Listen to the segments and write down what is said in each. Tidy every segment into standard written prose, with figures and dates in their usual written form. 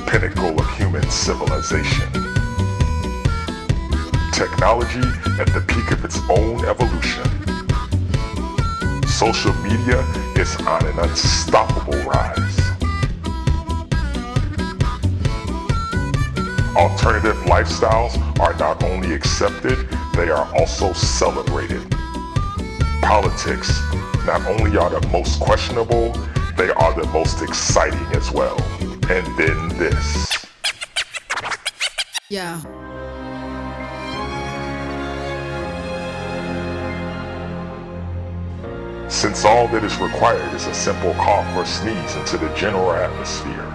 pinnacle of human civilization. Technology at the peak of its own evolution. Social media is on an unstoppable rise. Alternative lifestyles are not only accepted, they are also celebrated. Politics not only are the most questionable, they are the most exciting as well. And then this. Yeah. Since all that is required is a simple cough or sneeze into the general atmosphere.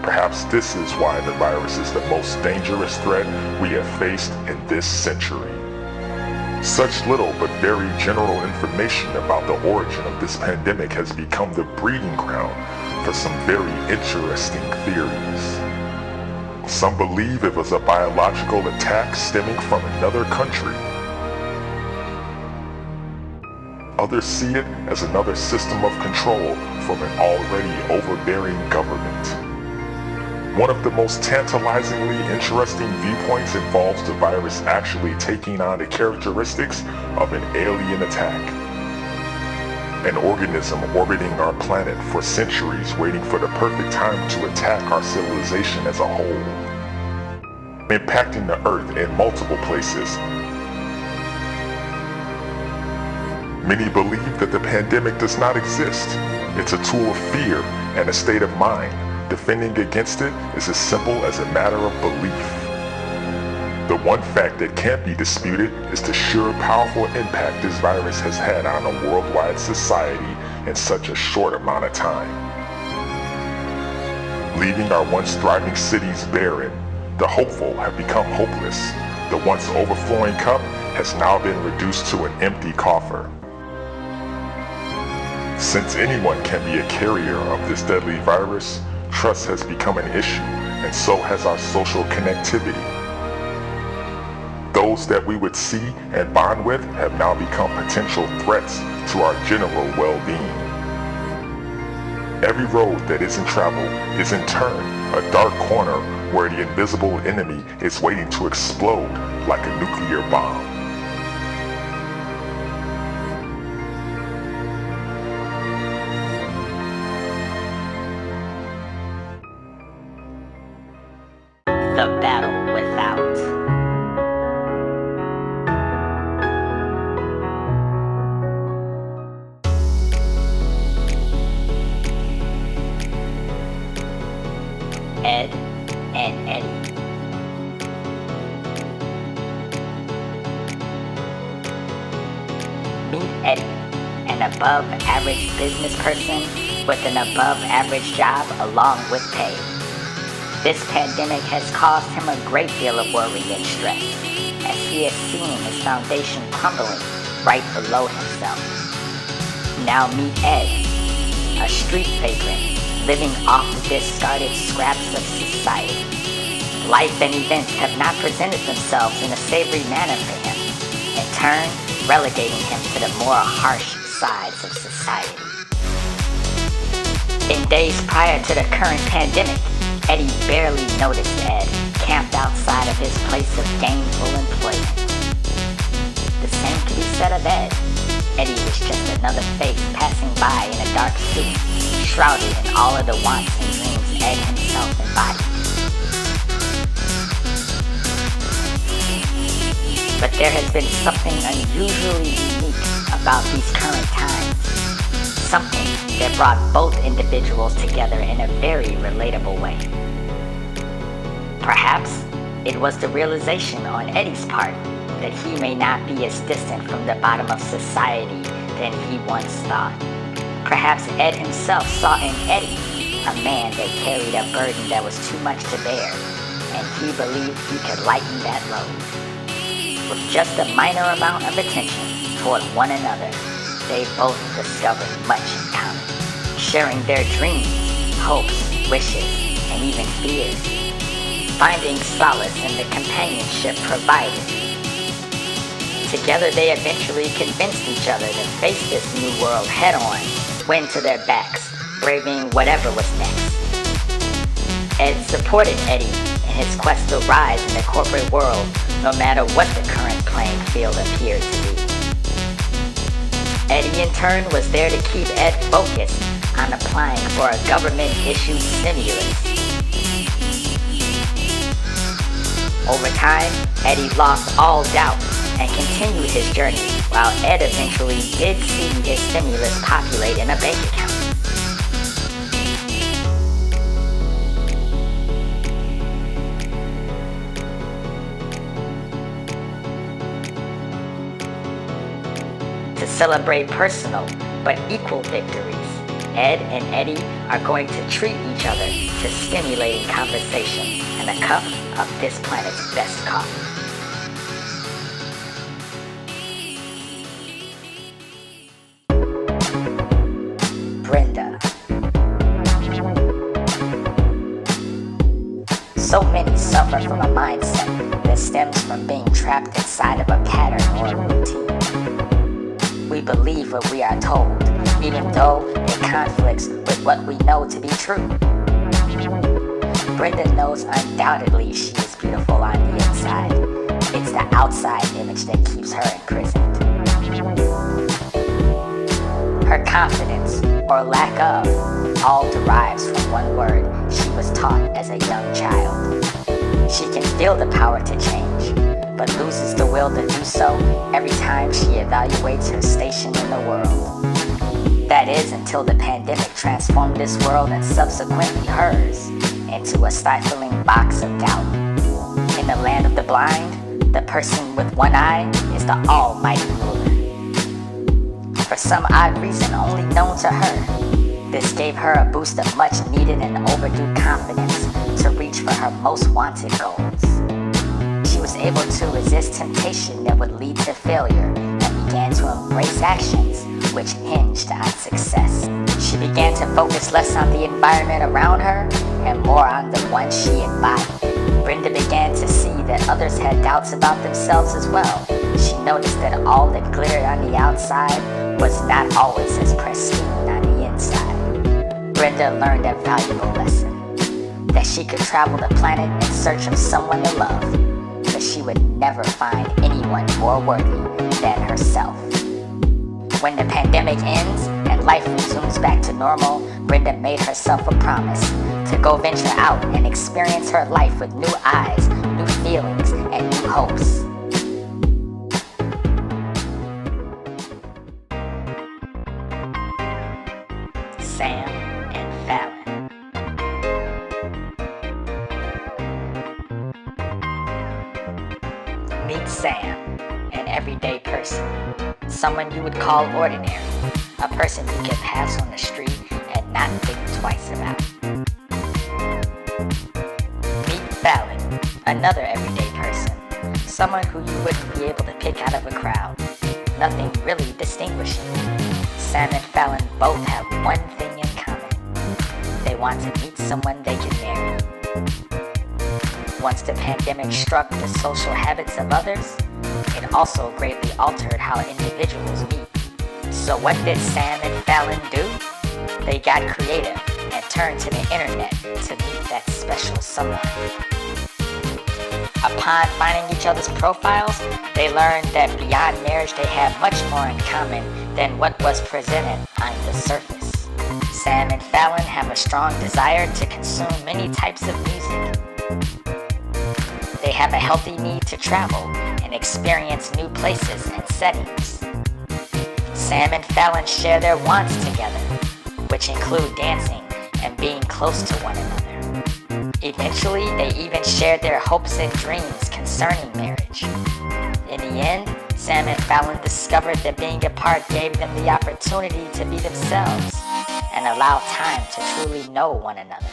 Perhaps this is why the virus is the most dangerous threat we have faced in this century. Such little but very general information about the origin of this pandemic has become the breeding ground for some very interesting theories. Some believe it was a biological attack stemming from another country. Others see it as another system of control from an already overbearing government. One of the most tantalizingly interesting viewpoints involves the virus actually taking on the characteristics of an alien attack. An organism orbiting our planet for centuries, waiting for the perfect time to attack our civilization as a whole. Impacting the Earth in multiple places. Many believe that the pandemic does not exist. It's a tool of fear and a state of mind. Defending against it is as simple as a matter of belief. The one fact that can't be disputed is the sheer powerful impact this virus has had on a worldwide society in such a short amount of time. Leaving our once thriving cities barren, the hopeful have become hopeless. The once overflowing cup has now been reduced to an empty coffer. Since anyone can be a carrier of this deadly virus, trust has become an issue, and so has our social connectivity. Those that we would see and bond with have now become potential threats to our general well-being. Every road that isn't traveled is in turn a dark corner where the invisible enemy is waiting to explode like a nuclear bomb. The battle without. Ed and Eddie. Meet Eddie, an above-average business person with an above-average job along with pay. This pandemic has caused him a great deal of worry and stress, as he has seen his foundation crumbling right below himself. Now meet Ed, a street vagrant living off the discarded scraps of society. Life and events have not presented themselves in a savory manner for him, in turn relegating him to the more harsh sides of society. In days prior to the current pandemic, Eddie barely noticed Ed camped outside of his place of gainful employment. The same can be said of Ed. Eddie was just another face passing by in a dark suit, shrouded in all of the wants and dreams Ed himself embodied. But there has been something unusually unique about these current times. Something that brought both individuals together in a very relatable way. Perhaps it was the realization on Eddie's part that he may not be as distant from the bottom of society than he once thought. Perhaps Ed himself saw in Eddie a man that carried a burden that was too much to bear, and he believed he could lighten that load. With just a minor amount of attention toward one another, they both discovered much in common, sharing their dreams, hopes, wishes, and even fears, finding solace in the companionship provided. Together they eventually convinced each other to face this new world head-on, win to their backs, braving whatever was next. Ed supported Eddie in his quest to rise in the corporate world, no matter what the current playing field appeared to be. Eddie in turn was there to keep Ed focused on applying for a government-issued stimulus. Over time, Eddie lost all doubt and continued his journey, while Ed eventually did see his stimulus populate in a bank account. To celebrate personal but equal victories, Ed and Eddie are going to treat each other to stimulating conversations and a cup of this planet's best coffee. Brenda. So many suffer from a mindset that stems from being trapped inside of a pattern or a routine. We believe what we are told, even though it conflicts with what we know to be true. Brenda knows undoubtedly she is beautiful on the inside. It's the outside image that keeps her imprisoned. Her confidence, or lack of, all derives from one word she was taught as a young child. She can feel the power to change, but loses the will to do so every time she evaluates her station in the world. That is until the pandemic transformed this world and subsequently hers into a stifling box of doubt. In the land of the blind, the person with one eye is the almighty ruler. For some odd reason only known to her, this gave her a boost of much needed and overdue confidence to reach for her most wanted goals. She was able to resist temptation that would lead to failure and began to embrace actions which hinged on success. She began to focus less on the environment around her and more on the one she embodied. Brenda began to see that others had doubts about themselves as well. She noticed that all that glittered on the outside was not always as pristine on the inside. Brenda learned a valuable lesson, that she could travel the planet in search of someone to love, but she would never find anyone more worthy than herself. When the pandemic ends and life resumes back to normal, Brenda made herself a promise to go venture out and experience her life with new eyes, new feelings, and new hopes. Sam and Fallon. Meet Sam, an everyday person. Someone you would call ordinary, a person you can pass on the street and not think twice about. Meet Fallon, another everyday person, someone who you wouldn't be able to pick out of a crowd. Nothing really distinguishing. Sam and Fallon both have one thing in common. They want to meet someone they can marry. Once the pandemic struck the social habits of others, it also greatly altered how individuals meet. So what did Sam and Fallon do? They got creative and turned to the internet to meet that special someone. Upon finding each other's profiles, they learned that beyond marriage they had much more in common than what was presented on the surface. Sam and Fallon have a strong desire to consume many types of music. They have a healthy need to travel and experience new places and settings. Sam and Fallon share their wants together, which include dancing and being close to one another. Eventually, they even shared their hopes and dreams concerning marriage. In the end, Sam and Fallon discovered that being apart gave them the opportunity to be themselves and allow time to truly know one another.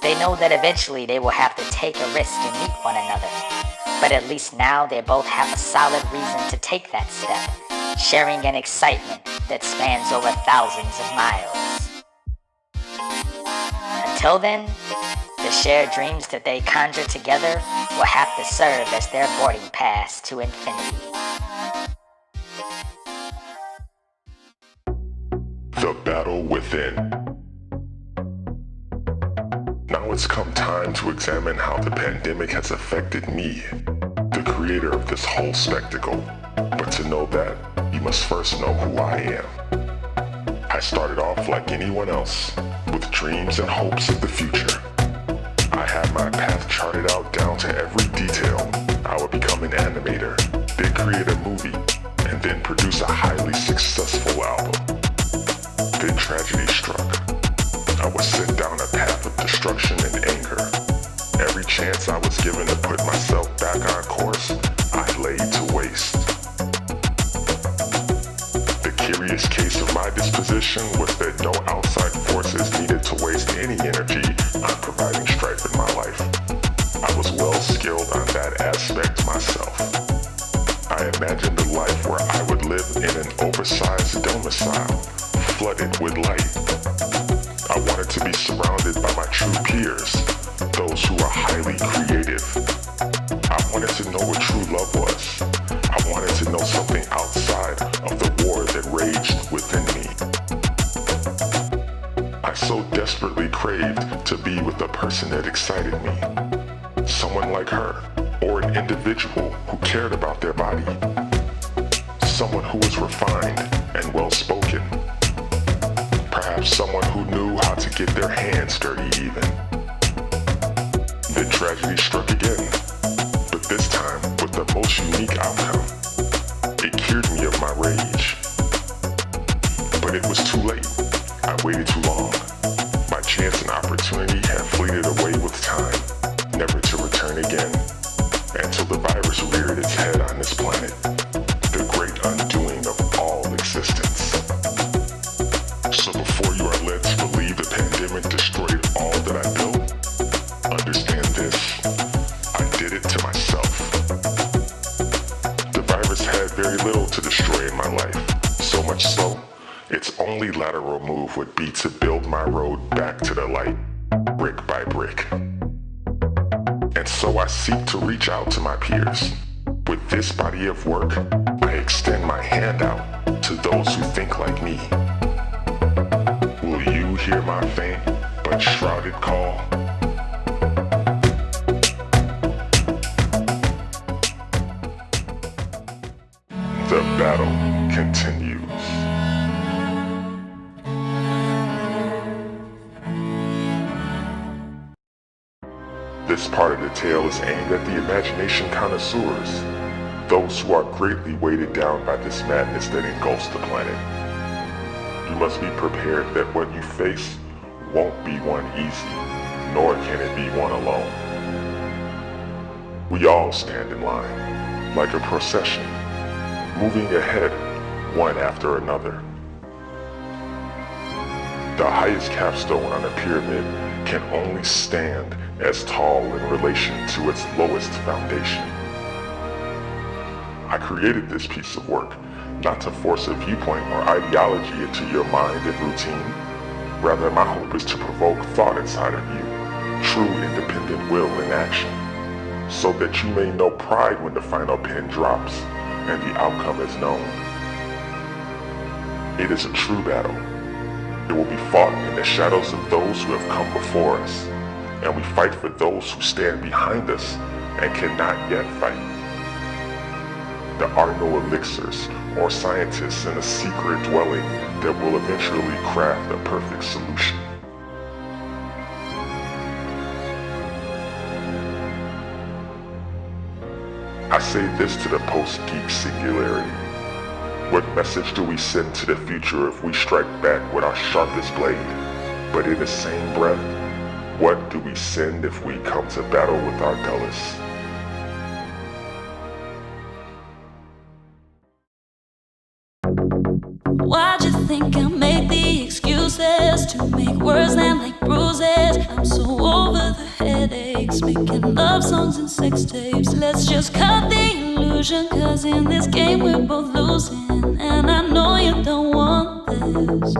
They know that eventually they will have to take a risk to meet one another, but at least now they both have a solid reason to take that step, sharing an excitement that spans over thousands of miles. Until then, the shared dreams that they conjure together will have to serve as their boarding pass to infinity. The Battle Within. it's come time to examine how the pandemic has affected me, the creator of this whole spectacle. But to know that, you must first know who I am. I started off like anyone else, with dreams and hopes of the future. I had my path charted out down to every detail. I would become an animator, then create a movie, and then produce a highly successful album. Then tragedy struck. I was sent down a path of destruction and anger. Every chance I was given to put myself back on course, I laid to waste. The curious case of my disposition was that no outside forces needed to waste any energy on providing strife in my life. I was well skilled on that aspect myself. I imagined a life where I would live in an oversized domicile, flooded with light. I wanted to be surrounded by my true peers, those who are highly creative. I wanted to know what true love was. I wanted to know something outside of the war that raged within me. I so desperately craved to be with a person that excited me. Someone like her, or an individual who cared about their body. Someone who was refined and well-spoken. Perhaps someone who knew how to get their hands dirty even. Then tragedy struck again, but this time with the most unique outcome. It cured me of my rage. But it was too late. I waited too long. My chance and opportunity had fleeted away with time, never to return again, until the virus reared its head on this planet, the great undoing of all existence. So before you are led to believe the pandemic destroyed all that I built, understand this, I did it to myself. The virus had very little to destroy in my life, so much so, its only lateral move would be to build my road back to the light, brick by brick. And so I seek to reach out to my peers. With this body of work, I extend my hand out to those who think like me. Will you hear my faint but shrouded call? The battle continues. This part of the tale is aimed at the imagination connoisseurs, those who are greatly weighted down by this madness that engulfs the planet. You must be prepared that what you face won't be one easy, nor can it be one alone. We all stand in line, like a procession, moving ahead one after another. The highest capstone on a pyramid can only stand as tall in relation to its lowest foundation. I created this piece of work not to force a viewpoint or ideology into your mind and routine. Rather, my hope is to provoke thought inside of you, true independent will in action, so that you may know pride when the final pin drops and the outcome is known. It is a true battle. It will be fought in the shadows of those who have come before us, and we fight for those who stand behind us and cannot yet fight. There are no elixirs or scientists in a secret dwelling that will eventually craft a perfect solution. I say this to the post-geek singularity. What message do we send to the future if we strike back with our sharpest blade? But in the same breath, what do we send if we come to battle with our dullest? Why'd you think I made the excuses to make words land like bruises? I'm so over the headaches, making love songs and sex tapes. Let's just cut the illusion, cause in this game we're both losing, and I know you don't want this.